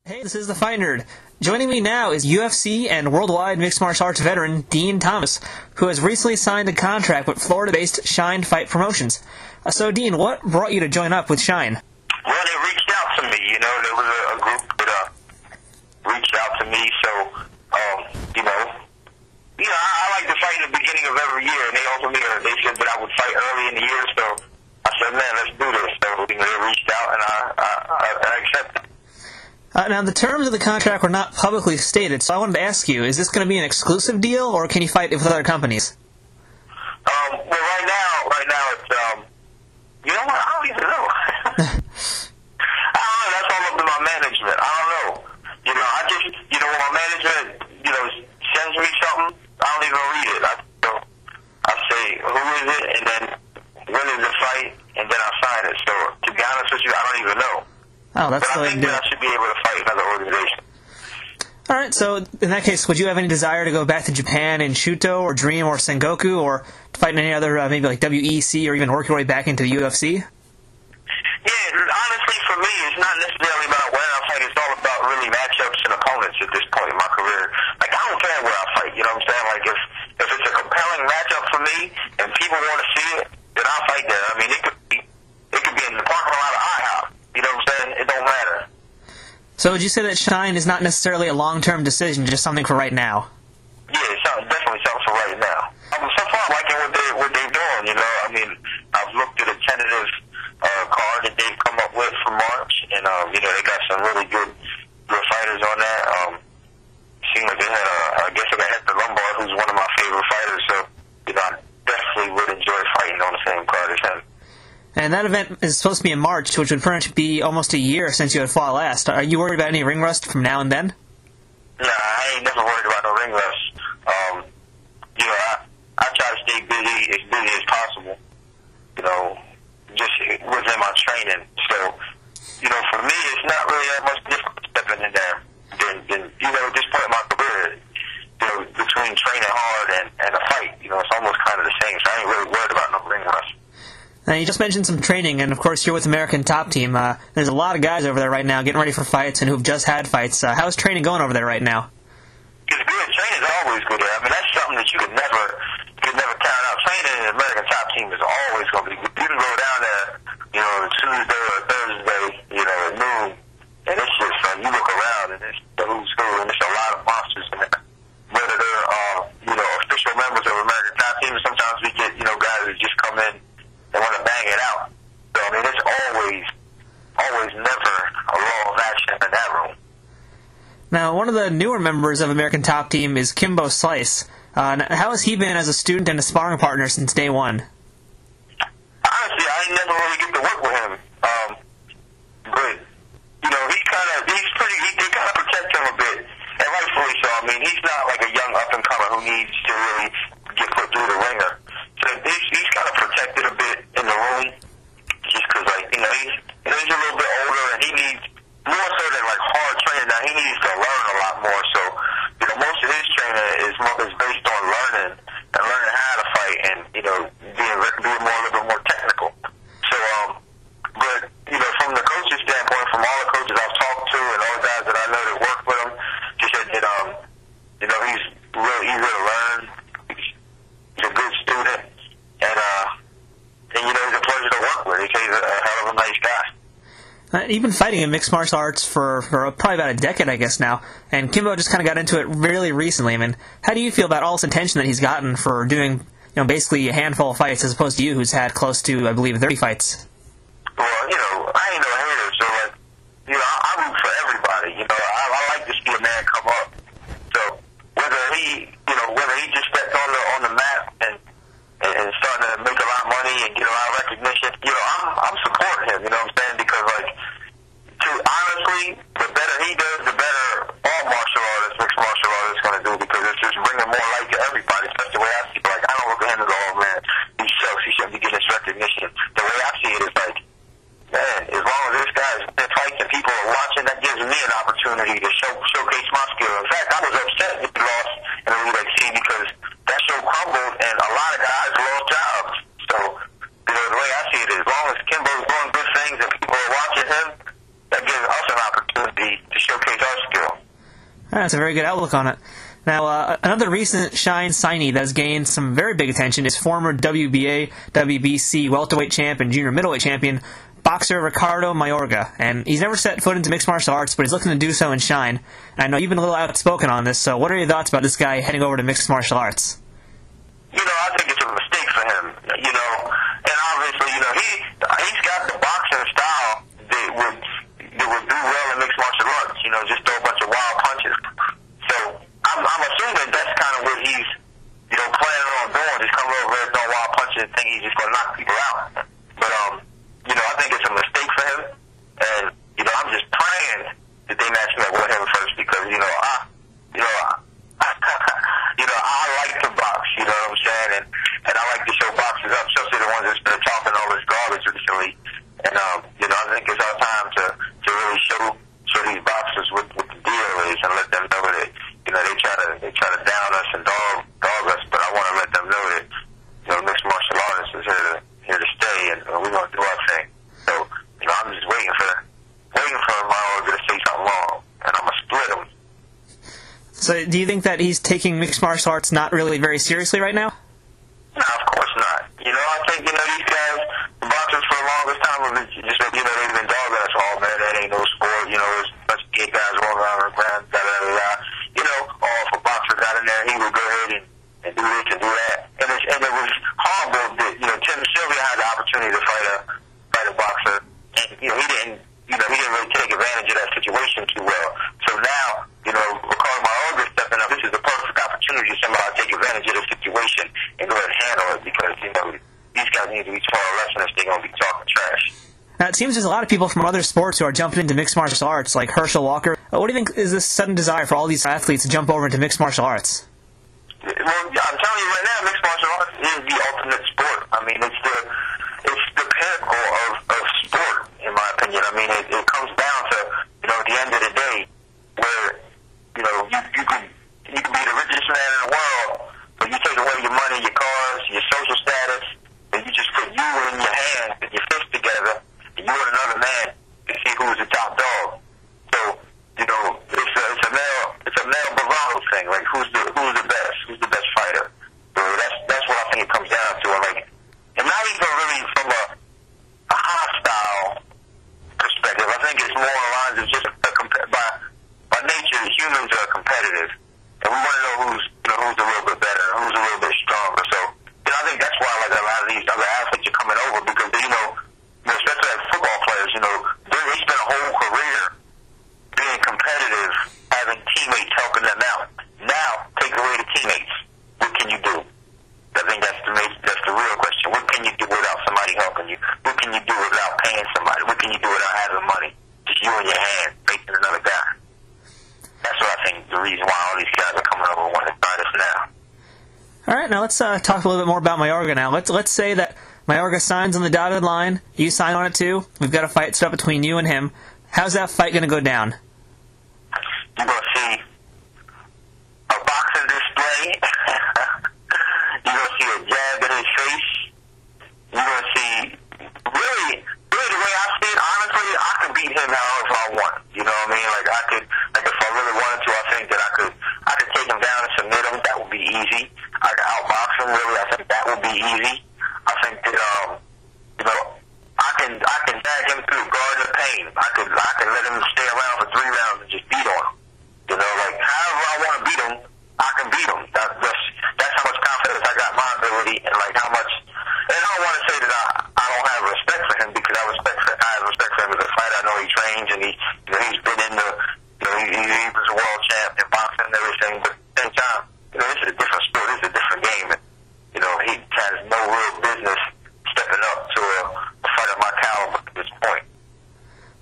Hey, this is the Fight Nerd. Joining me now is UFC and worldwide mixed martial arts veteran Dean Thomas, who has recently signed a contract with Florida-based Shine Fight Promotions. So, Dean, what brought you to join up with Shine? Well, they reached out to me. There was a group that reached out to me. So, I like to fight in the beginning of every year, and they offered me. They said that I would fight early in the year. So I said, "Man, let's do this." So they reached out, and I accepted. Now, the terms of the contract were not publicly stated, so I wanted to ask you, is this going to be an exclusive deal, or can you fight with other companies? Well, right now it's, you know what, I don't even know. I don't know, that's all up to my management. I don't know. I just, when my management, sends me something, I don't even read it. I say, who is it, and then when is the fight, and then I sign it. So, to be honest with you, I don't even know. Oh, that's but I think that I should be able to fight another organization. All right, so in that case, would you have any desire to go back to Japan in Shuto or Dream or Sengoku, or to fight in any other, maybe like WEC, or even work your way back into the UFC? Yeah, honestly, for me, it's not necessarily about where I fight. It's all about really matchups and opponents at this point in my career. Like, I don't care where I fight, you know what I'm saying? Like, if it's a compelling matchup for me and people want to see it, then I'll fight there. I mean, it could be in the parking lot of IHOP. You know what I'm saying? It don't matter. So would you say that Shine is not necessarily a long-term decision, just something for right now? Yeah, it's definitely something for right now. So far, I'm liking what they're doing, I mean, I've looked at a tentative card that they've come up with for March, and, they got some really good fighters on that. Seemed like they had, I guess they had Hector Lombard, who's one of my favorite fighters, so, I definitely would enjoy fighting on the same card as him. And that event is supposed to be in March, which would pretty much be almost a year since you had fought last. Are you worried about any ring rust from now and then? Nah, I ain't never worried about no ring rust. I try to stay as busy as possible, just within my training. So, for me, it's not really that much different stepping in there than at this point in my career, between training hard and a fight. It's almost kind of the same, so I ain't really worried about no ring rust. Now, you just mentioned some training, and of course you're with American Top Team. There's a lot of guys over there right now getting ready for fights and who've just had fights. How's training going over there right now? It's good. Training's always good. I mean, that's something that you could never count out. Training in the American Top Team is always going to be good. You can go down there, Tuesday or Thursday, at noon, and it's just you look around and it's the who's who, and there's a lot of monsters in there. Whether they're official members of American Top Team, sometimes we get guys that just come in. They want to bang it out. So, I mean, it's always never a law of action in that room. Now, one of the newer members of American Top Team is Kimbo Slice. How has he been as a student and a sparring partner since day one? Honestly, I ain't never really get to work with him. But, they kind of protect him a bit. And rightfully so. I mean, he's not like a young up-and-comer who needs to really get put through the ringer. So he's kind of protected a bit in the room, just because, he's a little bit older, and he needs, more so than, hard training now, he needs to learn a lot more. So, most of his training is based on learning how to fight and, being a little bit more technical. So, but, from the coach's standpoint, from all the coaches I've talked to and all the guys that I know that work with him, just said that, he's real eager to learn. He's a good student. And he's a pleasure to work with. He's a hell of a nice guy. You've been fighting in mixed martial arts for probably about a decade, I guess, now. And Kimbo just kind of got into it really recently. I mean, how do you feel about all this attention that he's gotten for doing, basically a handful of fights as opposed to you, who's had close to, I believe, 30 fights? Well, I ain't no hater, so, I root for everybody. I like to see a man come up. So, whether he just stepped on the map and starting to make a lot of money and get a lot of recognition, I'm supporting him, you know what I'm saying? Because, honestly, the better he does, the better all martial artists, mixed martial artists, going to do, because it's just bringing more light to everybody. That's the way I see it. I don't look at him as, man, he shouldn't be getting this recognition. The way I see it is man, as long as this guy's been fighting and people are watching, that gives me an opportunity to showcase my skill. In fact, I was upset when he lost in the Elite XC because that show crumbled and a lot of guys lost jobs. So, the way I see it is, as long as Kimbo's doing good things and people are watching him, that gives us an opportunity to showcase That's a very good outlook on it. Now, another recent Shine signee that has gained some very big attention is former WBA, WBC welterweight champ and junior middleweight champion, boxer Ricardo Mayorga. And he's never set foot into mixed martial arts, but he's looking to do so in Shine. And I know you've been a little outspoken on this, so what are your thoughts about this guy heading over to mixed martial arts? I think it's a mistake for him, and obviously, he's got the boxing style that would do well in mixed martial arts, just throw a bunch of wild punches. So I'm assuming that's kind of what he's, planning on doing, just coming over there throwing wild punches and think he's just going to knock people out. But, I think it's a mistake for him, and, I'm just praying that they match me up with him first because, I like to box, you know what I'm saying, and I like to show boxers up, especially the ones that's been talking all this garbage recently. And I think it's our time to really show these boxers what the deal is and let them know that they try to down us and dog us, but I want to let them know that mixed martial artists is here to stay, and we're going to do our thing. So I'm just waiting for Mayorga to say something wrong, and I'm gonna split him. So do you think that he's taking mixed martial arts not really very seriously right now? No, of course not. I think, these guys, the boxers for the longest time have just, they've been dogging us all, man. That ain't no sport, there's a bunch of gay guys rolling around on the ground, if a boxer got in there, he would go ahead and do this and do that. And it was horrible that, Tim Sylvia had the opportunity to fight a boxer, and, he didn't really take advantage of that situation too well. So now, Ricardo Mayorga stepping up, this is the perfect opportunity for somebody to take advantage of the situation and go ahead and handle it because, these guys need to be taught a lesson if they're going to be talking trash. Now, it seems there's a lot of people from other sports who are jumping into mixed martial arts, like Herschel Walker. What do you think is this sudden desire for all these athletes to jump over into mixed martial arts? Well, I'm telling you right now, mixed martial arts is the ultimate sport. I mean, it's the pinnacle of sport, in my opinion. I mean, it comes down to, at the end of the day, where, you can be the richest man in the world, but you take away your money, your cars, your social status, and you just put you in your hands and your fists together, and you and another man to see who's the top dog. So, it's a male bravado thing. Like, who's the best? Who's the best fighter? So that's what I think it comes down to. And not even really from a hostile perspective. I think it's more along the lines of just by nature, humans are competitive, and we want to know who's a little bit better, who's a little bit stronger. So, I think that's why a lot of these other athletes are coming over because especially like football players, they spend a whole career being competitive, having teammates helping them out. Now, take away the teammates. What can you do? I think that's the real question. What can you do without somebody helping you? What can you do without paying somebody? What can you do without having money? Just you in your hand facing another guy. That's what I think the reason why all these guys are coming over and want to fight us now. All right, now let's talk a little bit more about Mayorga now. Let's say that Mayorga signs on the dotted line. You sign on it too. We've got a fight set up between you and him. How's that fight going to go down? You're going to see a boxing display. You're going to see a jab in his face. You're going to see, really the way I see it, honestly, I could beat him however I want. You know what I mean? Like if I really wanted to, I think that I could take him down and submit him. That would be easy. I could outbox him, really. I think that would be easy. I think that, I can tag him through the Garden of Pain. I can let him stay around for 3 rounds and just beat on him. However I want to beat him, I can beat him. That's how much confidence I got in my ability and how much. And I don't want to say that I don't have respect for him because I have respect for him as a fighter. I know he trains and he's been in the, he was a world champ in boxing and everything. But at the same time, this is a different sport. This is a different game. And, he has no real business stepping up to a fight of my caliber at this point.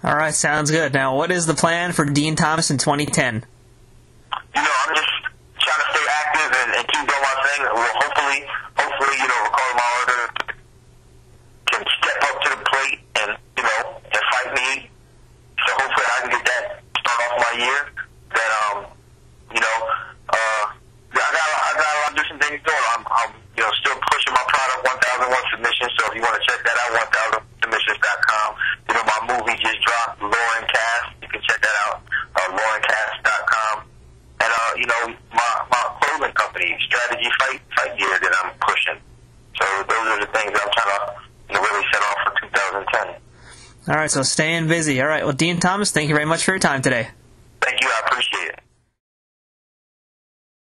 All right, sounds good. Now, what is the plan for Dean Thomas in 2010? I'm just trying to stay active and keep doing my thing. Well, hopefully, Ricardo Mayorga can step up to the plate and fight me. So hopefully I can get that start off my year. Then, I got a lot of different things going. I'm still pushing my product, 1001 Submissions. So if you want to check that out, 1001submissions.com. My movie just dropped, Lauren Cast. You can check that out, laurencast.com. All right, so staying busy. All right, well, Dean Thomas, thank you very much for your time today. Thank you. I appreciate it.